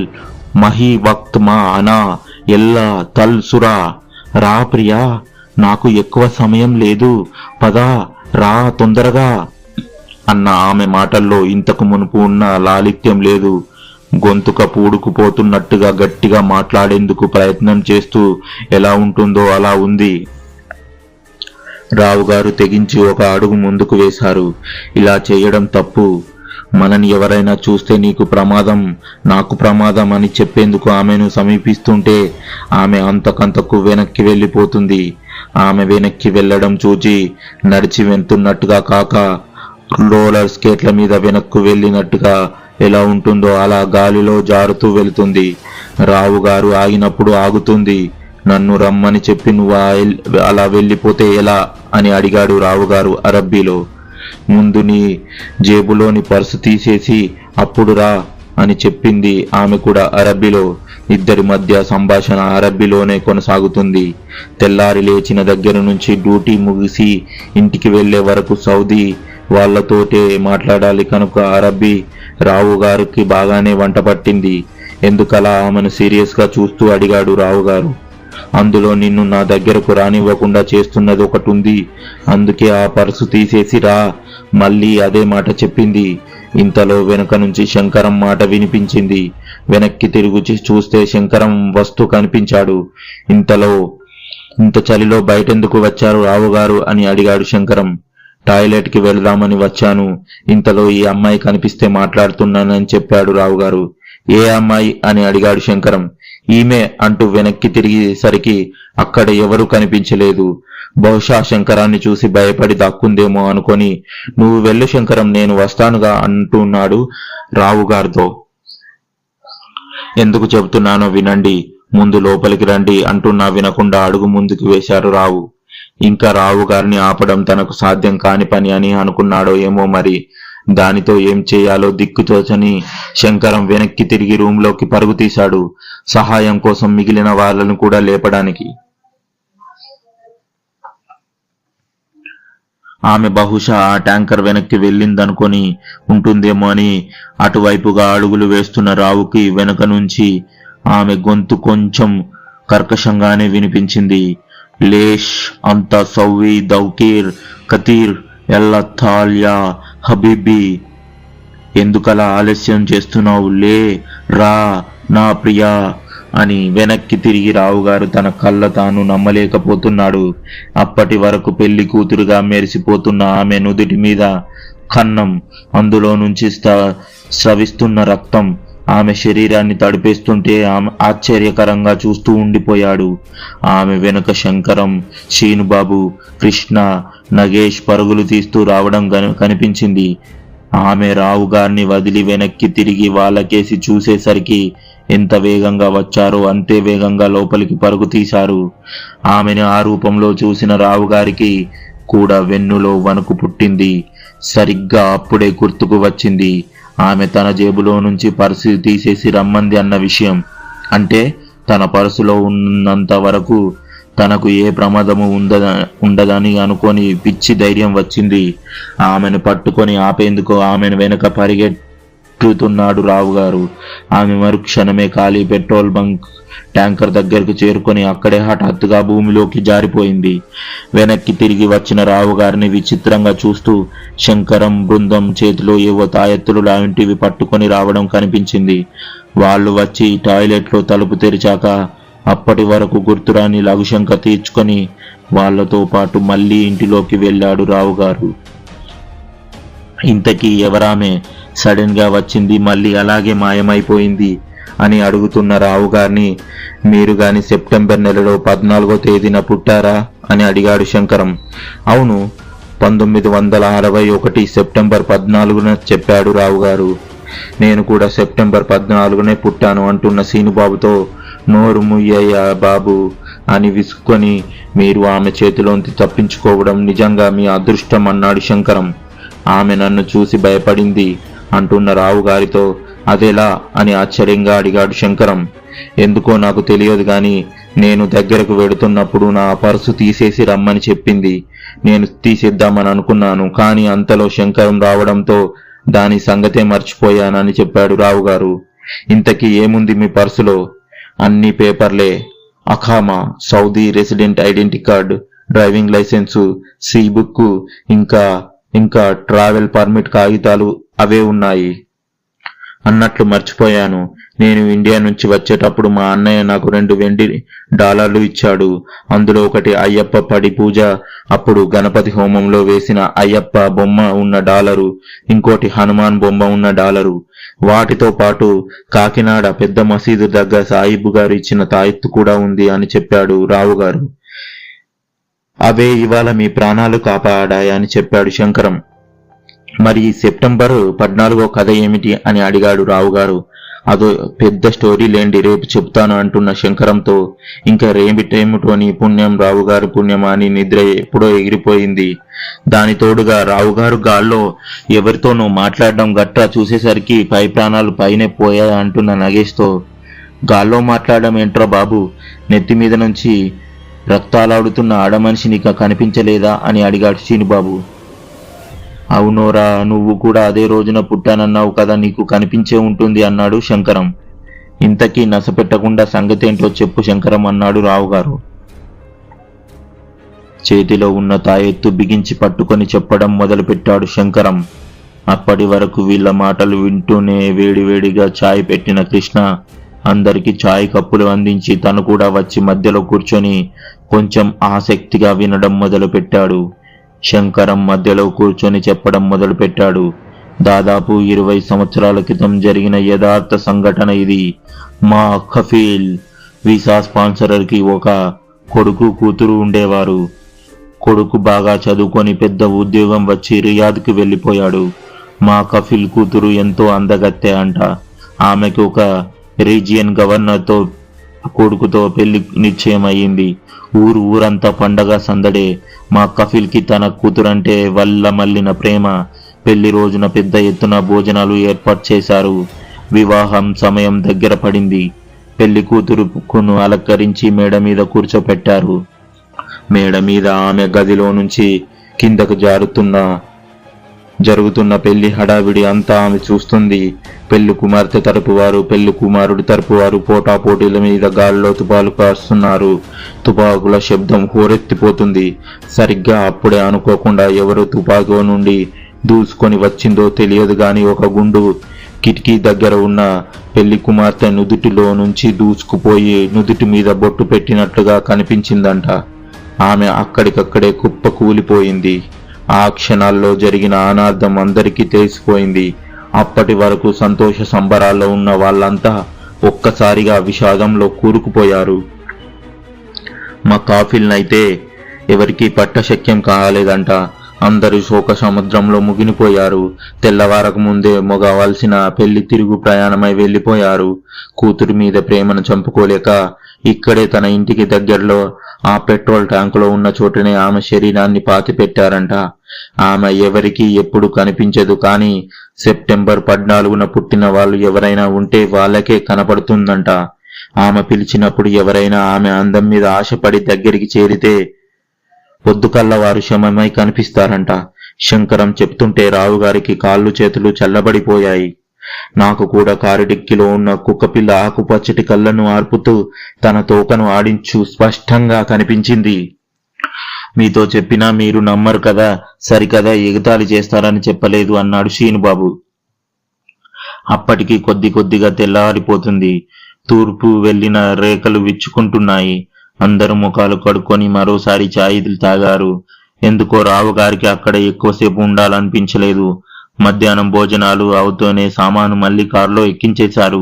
మహీ వక్త్ మా అనా ఎల్లా తల్ సురా, రా ప్రియా, నాకు ఎక్కువ సమయం లేదు, పదా రా తొందరగా అన్న ఆమె మాటల్లో ఇంతకు మునుపు ఉన్న లాలిత్యం లేదు. గొంతుక పూడుకుపోతున్నట్టుగా గట్టిగా మాట్లాడేందుకు ప్రయత్నం చేస్తూ ఎలా ఉంటుందో అలా ఉంది. రావుగారు తెగించి ఒక అడుగు ముందుకు వేశారు. ఇలా చేయడం తప్పు. మనని ఎవరైనా చూస్తే నీకు ప్రమాదం, నాకు ప్రమాదం అని చెప్పేందుకు ఆమెను సమీపిస్తుంటే ఆమె అంతకంతకు వెనక్కి వెళ్ళిపోతుంది. ఆమె వెనక్కి వెళ్ళడం చూచి నడిచి వెళ్తున్నట్టుగా కాక రోలర్ స్కేట్ల మీద వెనక్కు వెళ్ళినట్టుగా ఎలా ఉంటుందో అలా గాలిలో జారుతూ వెళుతుంది. రావు గారు ఆగినప్పుడు ఆగుతుంది. నన్ను రమ్మని చెప్పి నువ్వు అలా వెళ్ళిపోతే ఎలా అని అడిగాడు రావుగారు అరబ్బీలో. ముందు నీ జేబులోని పర్సు తీసేసి అప్పుడు రా అని చెప్పింది ఆమె కూడా అరబ్బీలో. ఇద్దరి మధ్య సంభాషణ అరబ్బీలోనే కొనసాగుతుంది. తెల్లారి లేచిన దగ్గర నుంచి డ్యూటీ ముగిసి ఇంటికి వెళ్లే వరకు సౌదీ వాళ్లతోటే మాట్లాడాలి కనుక అరబ్బీ రావు గారికి బాగానే వంట పట్టింది. ఎందుకలా ఆమెను సీరియస్ గా చూస్తూ అడిగాడు రావుగారు. అందులో నిన్ను నా దగ్గరకు రానివ్వకుండా చేస్తున్నది ఒకటి ఉంది, అందుకే ఆ పర్సు తీసేసి రా మళ్ళీ అదే మాట చెప్పింది. ఇంతలో వెనుక నుంచి శంకరం మాట వినిపించింది. వెనక్కి తిరిగి చూస్తే శంకరం వస్తూ కనిపించాడు. ఇంత చలిలో బయటెందుకు వచ్చారు రావుగారు అని అడిగాడు శంకరం. టాయిలెట్ కి వెళదామని వచ్చాను. ఇంతలో ఈ అమ్మాయి కనిపిస్తే మాట్లాడుతున్నానని చెప్పాడు రావుగారు. ఏ అమ్మాయి అని అడిగాడు శంకరం. ఈమె అంటూ వెనక్కి తిరిగేసరికి అక్కడ ఎవరూ కనిపించలేదు. బహుశా శంకరాన్ని చూసి భయపడి దాక్కుందేమో అనుకొని నువ్వు వెళ్ళు శంకరం, నేను వస్తానుగా అంటున్నాడు రావుగారితో. ఎందుకు చెబుతున్నానో వినండి, ముందు లోపలికి రండి అంటున్నా వినకుండా అడుగు ముందుకు వేశారు రావు. ఇంకా రావు గారిని ఆపడం తనకు సాధ్యం కాని పని అని అనుకున్నాడో ఏమో మరి. దానితో ఏం చేయాలో దిక్కుతోచని శంకరం వెనక్కి తిరిగి రూంలోకి పరుగు తీశాడు, సహాయం కోసం మిగిలిన వాళ్ళను కూడా లేపడానికి. ఆమె బహుశా ఆ ట్యాంకర్ వెనక్కి వెళ్ళిందనుకొని ఉంటుందేమో అని అటువైపుగా అడుగులు వేస్తున్న రావుకి వెనక నుంచి ఆమె గొంతు కొంచెం కర్కశంగానే వినిపించింది. లేష్ అంతా సౌవి దౌకీర్ కతీర్ ఎల్లా తాల్యా హబీబీ, ఎందుకలా ఆలస్యం చేస్తున్నావు, లే రా నా ప్రియా అని వెనక్కి తిరిగి రావుగారు తన కళ్ళ తాను నమ్మలేకపోతున్నాడు. అప్పటి వరకు పెళ్లి కూతురుగా మెరిసిపోతున్న ఆమె నుదుటి మీద కన్నం, అందులో నుంచి స్రవిస్తున్న రక్తం ఆమె శరీరాన్ని తడిపేస్తుంటే ఆమె ఆశ్చర్యకరంగా చూస్తూ ఉండిపోయాడు. ఆమె వెనుక శంకరం, శీనుబాబు, కృష్ణ, నగేష్ పరుగులు తీస్తూ రావడం కనిపించింది. ఆమె రావు గారిని వదిలి వెనక్కి తిరిగి వాళ్ళకేసి చూసేసరికి ఎంత వేగంగా వచ్చారో అంతే వేగంగా లోపలికి పరుగు తీశారు. ఆమెను ఆ రూపంలో చూసిన రావు గారికి కూడా వెన్నులో వణుకు పుట్టింది. సరిగ్గా అప్పుడే గుర్తుకు వచ్చింది ఆమె తన జేబులో నుంచి పర్సు తీసేసి రమ్మంది అన్న విషయం. అంటే తన పర్సులో ఉన్నంత వరకు తనకు ఏ ప్రమాదము ఉండదని అనుకొని పిచ్చి ధైర్యం వచ్చింది. ఆమెను పట్టుకొని ఆపేందుకు ఆమెను వెనుక పరిగెట్టుతున్నాడు రావుగారు. ఆమె మరుక్షణమే ఖాళీ పెట్రోల్ బంక్ ట్యాంకర్ దగ్గరకు చేరుకొని అక్కడే హఠాత్తుగా భూమిలోకి జారిపోయింది. వెనక్కి తిరిగి వచ్చిన రావు గారిని విచిత్రంగా చూస్తూ శంకరం బృందం చేతిలో ఏవో తాయెత్తులు లాంటివి పట్టుకొని రావడం కనిపించింది. వాళ్ళు వచ్చి టాయిలెట్లో తలుపు తెరిచాక అప్పటి వరకు గుర్తురాని లఘుశంక తీర్చుకొని వాళ్లతో పాటు మళ్లీ ఇంటిలోకి వెళ్ళాడు రావుగారు. ఇంతకీ ఎవరామె సడన్ గా వచ్చింది, మళ్ళీ అలాగే మాయమైపోయింది అని అడుగుతున్న రావు గారిని, మీరు గాని సెప్టెంబర్ నెలలో 14వ తేదీన పుట్టారా అని అడిగాడు శంకరం. అవును, 1961 సెప్టెంబర్ 14న చెప్పాడు రావు గారు. నేను కూడా సెప్టెంబర్ 14నే పుట్టాను అంటున్న సీనుబాబుతో, నోరు ముయ్యయ్యా బాబు అని విసుక్కొని, మీరు ఆమె చేతిలోంచి తప్పించుకోవడం నిజంగా మీ అదృష్టం అన్నాడు శంకరం. ఆమె నన్ను చూసి భయపడింది అంటున్న రావు గారితో, అదెలా అని ఆశ్చర్యంగా అడిగాడు శంకరం. ఎందుకో నాకు తెలియదు గాని నేను దగ్గరకు వెడుతున్నప్పుడు నా పర్సు తీసేసి రమ్మని చెప్పింది. నేను తీసేద్దామని అనుకున్నాను, కానీ అంతలో శంకరం రావడంతో దాని సంగతే మర్చిపోయానని చెప్పాడు రావు గారు. ఇంతకీ ఏముంది మీ పర్సులో? అన్ని పేపర్లే, అఖామా, Saudi resident identity card, driving licence, C book, ఇంకా ట్రావెల్ పర్మిట్ కాగితాలు అవే ఉన్నాయి. అన్నట్లు మర్చిపోయాను. నేను ఇండియా నుంచి వచ్చేటప్పుడు మా అన్నయ్య నాకు 2 వెండి డాలర్లు ఇచ్చాడు. అందులో ఒకటి అయ్యప్ప పడి పూజ అప్పుడు గణపతి హోమంలో వేసిన అయ్యప్ప బొమ్మ ఉన్న డాలరు, ఇంకోటి హనుమాన్ బొమ్మ ఉన్న డాలరు. వాటితో పాటు కాకినాడ పెద్ద మసీదు దగ్గర సాయిబు గారు ఇచ్చిన తాయెత్తు కూడా ఉంది అని చెప్పాడు రావు గారు. అవే ఇవాళ మీ ప్రాణాలు కాపాడాయని చెప్పాడు శంకరం. మరి సెప్టెంబర్ 14 కథ ఏమిటి అని అడిగాడు రావుగారు. అదో పెద్ద స్టోరీ లేండి, రేపు చెప్తాను అంటున్న శంకరంతో ఇంకా రేమిటేమిటోని పుణ్యం రావుగారు పుణ్యమా అని నిద్ర ఎప్పుడో ఎగిరిపోయింది. దాని తోడుగా రావుగారు గాల్లో ఎవరితోనో మాట్లాడడం గట్రా చూసేసరికి పై ప్రాణాలు పైనే పోయా అంటున్న నగేష్తో, గాల్లో మాట్లాడడం ఏంట్రా బాబు, నెత్తి మీద నుంచి రక్తాలాడుతున్న ఆడమనిషి నీకు కనిపించలేదా అని అడిగాడు శ్రీనుబాబు. అవునోరా, నువ్వు కూడా అదే రోజున పుట్టానన్నావు కదా, నీకు కనిపించే ఉంటుంది అన్నాడు శంకరం. ఇంతకీ నసపెట్టకుండా సంగతేంటో చెప్పు శంకరం అన్నాడు రావుగారు. చేతిలో ఉన్న తాయెత్తు బిగించి పట్టుకొని చెప్పడం మొదలుపెట్టాడు శంకరం. అప్పటి వరకు వీళ్ళ మాటలు వింటూనే వేడివేడిగా ఛాయ్ పెట్టిన కృష్ణ అందరికీ ఛాయ్ కప్పులు అందించి తను కూడా వచ్చి మధ్యలో కూర్చొని కొంచెం ఆసక్తిగా వినడం మొదలుపెట్టాడు. శంకరం మధ్యలో కూర్చొని చెప్పడం మొదలుపెట్టాడు. దాదాపు 20 సంవత్సరాల క్రితం జరిగిన యథార్థ సంఘటన ఇది. మా కఫీల్ వీసా స్పాన్సరర్కి ఒక కొడుకు కూతురు ఉండేవారు. కొడుకు బాగా చదువుకొని పెద్ద ఉద్యోగం వచ్చి రియాద్కి వెళ్ళిపోయాడు. మా కఫీల్ కూతురు ఎంతో అందగత్తె అంట. ఆమెకు ఒక రీజియన్ గవర్నర్తో కొడుకుతో పెళ్లి నిశ్చయమయ్యింది. ఊరంతా పండగ సందడే. మా కఫీల్కి తన కూతురంటే వల్ల మల్లిన ప్రేమ. పెళ్లి రోజున పెద్ద ఎత్తున భోజనాలు ఏర్పాటు చేశారు. వివాహం సమయం దగ్గర పడింది. పెళ్లి కూతురును అలంకరించి మేడ మీద కూర్చోపెట్టారు. మేడ మీద ఆమె గదిలో నుంచి కిందకు జరుగుతున్న పెళ్లి హడావిడి అంతా ఆమె చూస్తుంది. పెళ్లి కుమార్తె తరపు వారు పెళ్లి కుమారుడి తరపు వారు పోటాపోటీల మీద గాల్లో తుపాకులు కాస్తున్నారు. తుపాకుల శబ్దం హోరెత్తిపోతుంది. సరిగ్గా అప్పుడే అనుకోకుండా ఎవరు తుపాకీ నుండి దూసుకొని వచ్చిందో తెలియదు గాని ఒక గుండు కిటికీ దగ్గర ఉన్న పెళ్లి కుమార్తె నుదుటిలో నుంచి దూసుకుపోయి నుదుటి మీద బొట్టు పెట్టినట్లుగా కనిపించిందంట. ఆమె అక్కడికక్కడే కుప్ప కూలిపోయింది. ఆ క్షణాల్లో జరిగిన అనార్థం అందరికీ తెలిసిపోయింది. అప్పటి వరకు సంతోష సంబరాల్లో ఉన్న వాళ్ళంతా ఒక్కసారిగా విషాదంలో కూరుకుపోయారు. మా కాఫీలనైతే ఎవరికీ పట్టశక్యం కాలేదంట. అందరూ శోక సముద్రంలో ముగినిపోయారు. తెల్లవారకు ముందే మొగవలసిన పెళ్లి తిరుగు ప్రయాణమై వెళ్ళిపోయారు. కూతురి మీద ప్రేమను చంపుకోలేక ఇక్కడే తన ఇంటికి దగ్గరలో ఆ పెట్రోల్ ట్యాంకులో ఉన్న చోటనే ఆమె శరీరాన్ని పాతిపెట్టారంట. ఆమె ఎవరికి ఎప్పుడు కనిపించదు, కానీ సెప్టెంబర్ 14న పుట్టిన వాళ్ళు ఎవరైనా ఉంటే వాళ్ళకే కనపడుతుందంట. ఆమె పిలిచినప్పుడు ఎవరైనా ఆమె అందం మీద ఆశపడి దగ్గరికి చేరితే పొద్దుకల్లా వారు శమమై కనిపిస్తారంట. శంకరం చెప్తుంటే రావుగారికి కాళ్ళు చేతులు చల్లబడిపోయాయి. నాకు కూడా కారుడిక్కిలో ఉన్న కుక్కపిల్ల ఆకుపచ్చటి కళ్ళను ఆర్పుతూ తన తోకను ఆడించు స్పష్టంగా కనిపించింది. మీతో చెప్పినా మీరు నమ్మరు కదా, సరికదా ఎగతాళి చేస్తారని చెప్పలేదు అన్నాడు శ్రీనుబాబు. అప్పటికి కొద్దిగా తెల్లారిపోతుంది. తూర్పు వెళ్లిన రేఖలు విచ్చుకుంటున్నాయి. అందరూ ముఖాలు కడుక్కొని మరోసారి ఛాయీలు తాగారు. ఎందుకో రావు గారికి అక్కడ ఎక్కువసేపు ఉండాలనిపించలేదు. మధ్యాహ్నం భోజనాలు అవుతూనే సామాను మళ్లీ కారులో ఎక్కించేశారు.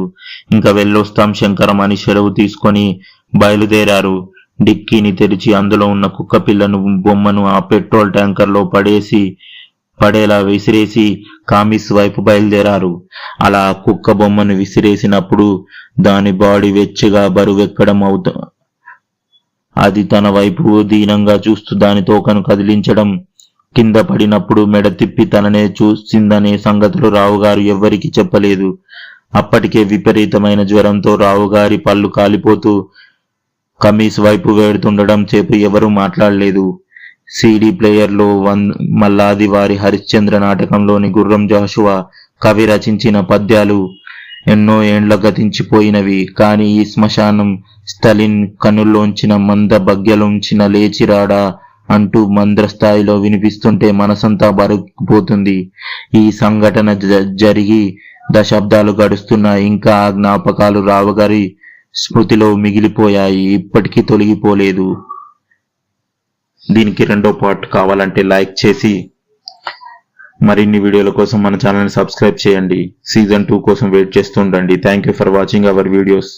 ఇంకా వెళ్ళొస్తాం శంకరం అని సెలవు తీసుకొని బయలుదేరారు. డిక్కీని తెరిచి అందులో ఉన్న కుక్క పిల్లను బొమ్మను ఆ పెట్రోల్ ట్యాంకర్లో పడేలా విసిరేసి కామిస్ వైపు బయలుదేరారు. అలా కుక్క బొమ్మను విసిరేసినప్పుడు దాని బాడీ వెచ్చగా బరువెక్కడం అది తన వైపు దీనంగా చూస్తూ దాని తోకను కదిలించడం, కింద పడినప్పుడు మెడ తిప్పి తననే చూసిందనే సంగతులు రావుగారు ఎవ్వరికీ చెప్పలేదు. అప్పటికే విపరీతమైన జ్వరంతో రావుగారి పళ్ళు కాలిపోతూ కమీస్ వైపు వేడుతుండడం చేపు ఎవరూ మాట్లాడలేదు. సీడీ ప్లేయర్లో మల్లాది వారి హరిశ్చంద్ర నాటకంలోని గుర్రం జాషువా కవి రచించిన పద్యాలు ఎన్నో ఏండ్ల గతించిపోయినవి. కాని ఈ శ్మశానం స్టలిన్ కన్నుల్లోంచిన మంద బగ్గెలుంచిన లేచిరాడా అంటూ మంద్రస్థాయిలో వినిపిస్తుంటే మనసంతా బరుకుపోతుంది. ఈ సంఘటన జరిగి దశాబ్దాలు గడుస్తున్నా ఇంకా ఆ జ్ఞాపకాలు రావుగారి స్మృతిలో మిగిలిపోయాయి, ఇప్పటికీ తొలగిపోలేదు. దీనికి రెండో పార్ట్ కావాలంటే లైక్ చేసి మరిన్ని వీడియోల కోసం మన ఛానల్ని సబ్స్క్రైబ్ చేయండి. సీజన్ 2 కోసం వెయిట్ చేస్తుండండి. Thank you for watching our videos.